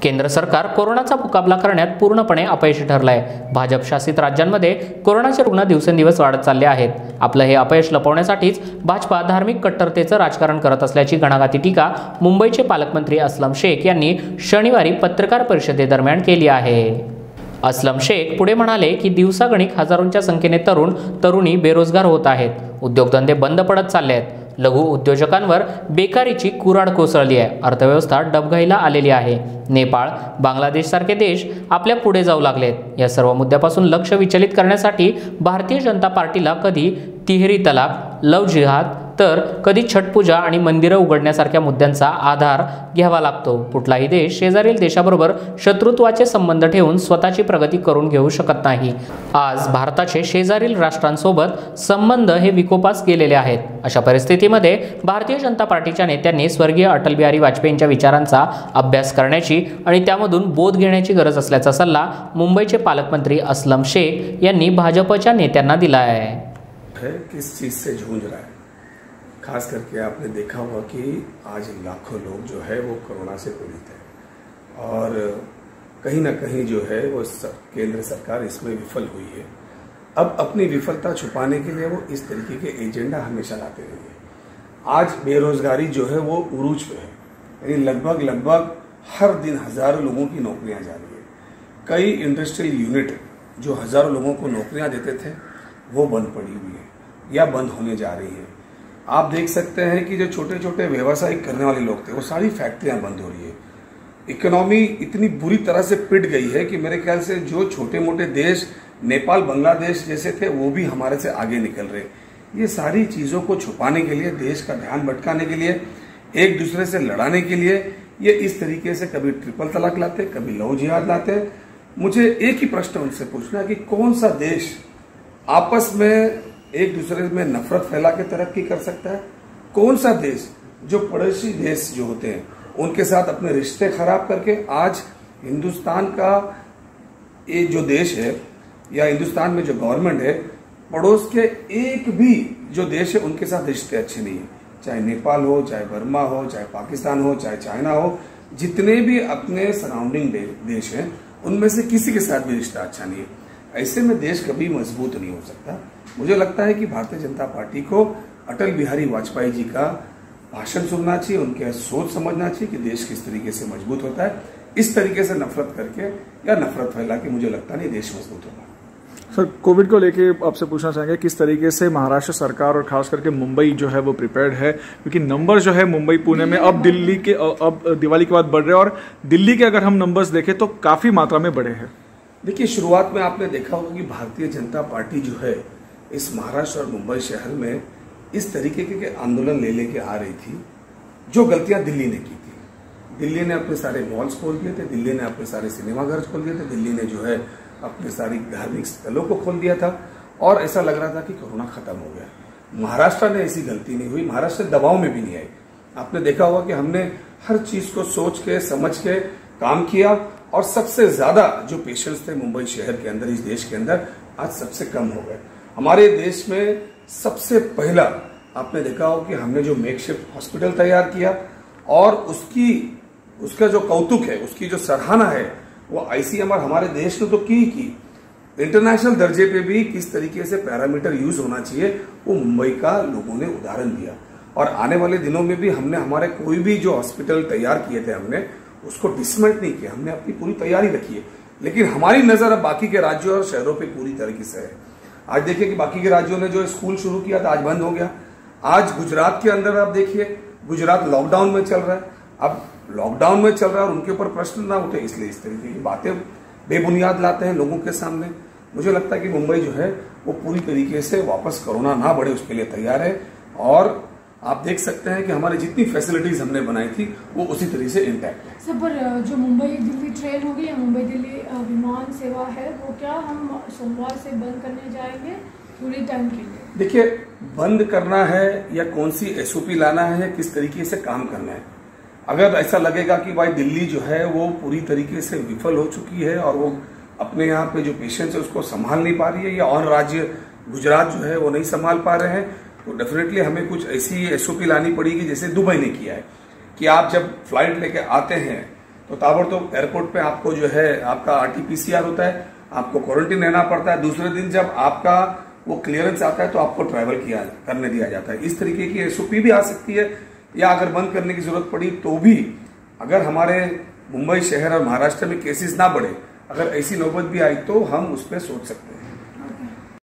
केंद्र सरकार कोरोनाचा मुकाबला करण्यात पूर्णपणे अपयशी ठरलं आहे। भाजप शासित राज्यांमध्ये कोरोनाचे रुग्ण दिवसेंदिवस वाढत चालले आहेत। आपलं हे अपयश लपवण्यासाठीच भाजपा धार्मिक कट्टरतेचं राजकारण करत असल्याची घणाघाती टीका मुंबईचे पालकमंत्री असलम शेख यांनी शनिवारी पत्रकार परिषदेदरम्यान केली आहे। असलम शेख पुढे म्हणाले की दिवसागणिक हजारोंच्या संख्येने तरुणी बेरोजगार होत आहेत। उद्योगधंदे बंद पडत चालले आहेत। लघु उद्योजकांवर बेकारीची कुऱ्हाड कोसळली आहे। अर्थव्यवस्था डबघाईला आलेली आहे। नेपाळ, बांगलादेश सारखे देश आपल्या पुढे जाऊ लागलेत। या सर्व मुद्द्यापासून लक्ष विचलित करण्यासाठी भारतीय जनता पार्टीला कधी तिहेरी तलाक, लव जिहाद तर कधी छटपूजा आणि मंदिरं उघडण्यासारख्या मुद्द्यांचा आधार घ्यावा लागतो। कुठलाही देश शेजारील देशाबरोबर शत्रुत्वाचे संबंध ठेवून स्वतःची प्रगती करून घेऊ शकत नाही। आज भारताचे शेजारील राष्ट्रांसोबत संबंध हे विकोपास गेलेले आहेत। अशा परिस्थितीमध्ये भारतीय जनता पार्टीच्या नेत्यांनी स्वर्गीय अटल बिहारी वाजपेयींच्या विचारांचा अभ्यास करण्याची आणि त्यामधून बोध घेण्याची गरज असल्याचा सल्ला मुंबईचे पालकमंत्री असलम शेख यांनी भाजपच्या नेत्यांना दिला आहे। किस चीज से जूझ रहा है, खास करके आपने देखा होगा कि आज लाखों लोग जो है वो कोरोना से पीड़ित है और कहीं ना कहीं जो है वो केंद्र सरकार इसमें विफल हुई है। अब अपनी विफलता छुपाने के लिए वो इस तरीके के एजेंडा हमेशा लाते रही है। आज बेरोजगारी जो है वो उरूज पे है, यानी लगभग हर दिन हजारों लोगों की नौकरियां जा रही है। कई इंडस्ट्रियल यूनिट जो हजारों लोगों को नौकरियां देते थे वो बंद पड़ी हुई है या बंद होने जा रही है। आप देख सकते हैं कि जो छोटे छोटे व्यवसाय करने वाले लोग थे वो सारी फैक्ट्रियां बंद हो रही है। इकोनॉमी इतनी बुरी तरह से पिट गई है कि मेरे ख्याल से जो छोटे मोटे देश नेपाल, बांग्लादेश जैसे थे वो भी हमारे से आगे निकल रहे। ये सारी चीजों को छुपाने के लिए, देश का ध्यान भटकाने के लिए, एक दूसरे से लड़ाने के लिए ये इस तरीके से कभी ट्रिपल तलाक लाते, कभी लव जिहाद लाते। मुझे एक ही प्रश्न उनसे पूछना कि कौन सा देश आपस में एक दूसरे में नफरत फैला के तरक्की कर सकता है? कौन सा देश जो पड़ोसी देश जो होते हैं उनके साथ अपने रिश्ते खराब करके आज हिंदुस्तान का ये जो देश है या हिंदुस्तान में जो गवर्नमेंट है, पड़ोस के एक भी जो देश है उनके साथ रिश्ते अच्छे नहीं है। चाहे नेपाल हो, चाहे बर्मा हो, चाहे पाकिस्तान हो, चाहे चाइना हो, जितने भी अपने सराउंडिंग देश हैं उनमें से किसी के साथ भी रिश्ता अच्छा नहीं है। ऐसे में देश कभी मजबूत नहीं हो सकता। मुझे लगता है कि भारतीय जनता पार्टी को अटल बिहारी वाजपेयी जी का भाषण सुनना चाहिए, उनके सोच समझना चाहिए कि देश किस तरीके से मजबूत होता है। इस तरीके से नफरत करके या नफरत फैला के मुझे लगता नहीं देश मजबूत होगा। सर, कोविड को लेके आपसे पूछना चाहेंगे किस तरीके से महाराष्ट्र सरकार और खास करके मुंबई जो है वो प्रिपेयर्ड है, क्योंकि नंबर जो है मुंबई, पुणे में अब दिल्ली के अब दिवाली के बाद बढ़ रहे हैं और दिल्ली के अगर हम नंबर्स देखें तो काफी मात्रा में बढ़े हैं। देखिए, शुरुआत में आपने देखा होगा कि भारतीय जनता पार्टी जो है इस महाराष्ट्र और मुंबई शहर में इस तरीके के आंदोलन ले लेके आ रही थी जो गलतियां दिल्ली ने की थी। दिल्ली ने अपने सारे मॉल्स खोल दिए थे, दिल्ली ने अपने सारे सिनेमाघर खोल दिए थे, दिल्ली ने जो है अपने सारी धार्मिक स्थलों को खोल दिया था और ऐसा लग रहा था कि कोरोना खत्म हो गया। महाराष्ट्र ने ऐसी गलती नहीं हुई, महाराष्ट्र दबाव में भी नहीं आई। आपने देखा होगा कि हमने हर चीज को सोच के समझ के काम किया और सबसे ज्यादा जो पेशेंट्स थे मुंबई शहर के अंदर, इस देश के अंदर, आज सबसे कम हो गए। हमारे देश में सबसे पहला आपने देखा हो कि हमने जो मेकशिफ्ट हॉस्पिटल तैयार किया और उसका जो कौतुक है, उसकी जो सराहना है वो आईसीएमआर हमारे देश ने तो की। इंटरनेशनल दर्जे पे भी किस तरीके से पैरामीटर यूज होना चाहिए वो मुंबई का लोगों ने उदाहरण दिया। और आने वाले दिनों में भी हमने हमारे कोई भी जो हॉस्पिटल तैयार किए थे हमने उसको डिसमेंट नहीं किया, हमने अपनी पूरी तैयारी रखी है। लेकिन हमारी नजर अब बाकी के राज्यों और शहरों पे पूरी तरीके से है। आज देखिए कि बाकी के राज्यों ने जो स्कूल शुरू किया था आज बंद हो गया। आज गुजरात के अंदर आप देखिए, गुजरात लॉकडाउन में चल रहा है। अब लॉकडाउन में चल रहा है और उनके ऊपर प्रश्न ना उठे, इसलिए इस तरीके की बातें बेबुनियाद लाते हैं लोगों के सामने। मुझे लगता है कि मुंबई जो है वो पूरी तरीके से वापस कोरोना ना बढ़े उसके लिए तैयार है। और आप देख सकते हैं कि हमारी जितनी फैसिलिटीज हमने बनाई थी वो उसी तरीके से इंटैक्ट है। सर, पर जो मुंबई दिल्ली ट्रेन होगी या मुंबई दिल्ली विमान सेवा है वो क्या हम सोमवार से बंद करने जाएंगे थोड़ी टाइम के लिए? देखिए, बंद करना है या कौन सी एसओपी लाना है, किस तरीके से काम करना है। अगर ऐसा लगेगा कि भाई दिल्ली जो है वो पूरी तरीके से विफल हो चुकी है और वो अपने यहाँ पे जो पेशेंट्स है उसको संभाल नहीं पा रही है या और राज्य गुजरात जो है वो नहीं संभाल पा रहे हैं, तो डेफिनेटली हमें कुछ ऐसी एसओपी लानी पड़ेगी जैसे दुबई ने किया है कि आप जब फ्लाइट लेके आते हैं तो ताबड़तोड़ एयरपोर्ट पे आपको जो है आपका RT-PCR होता है, आपको क्वारंटीन रहना पड़ता है। दूसरे दिन जब आपका वो क्लियरेंस आता है तो आपको ट्रैवल करने दिया जाता है। इस तरीके की SOP भी आ सकती है, या अगर बंद करने की जरूरत पड़ी तो भी, अगर हमारे मुंबई शहर और महाराष्ट्र में केसेस ना बढ़े, अगर ऐसी नौबत भी आई तो हम उस पर सोच सकते हैं।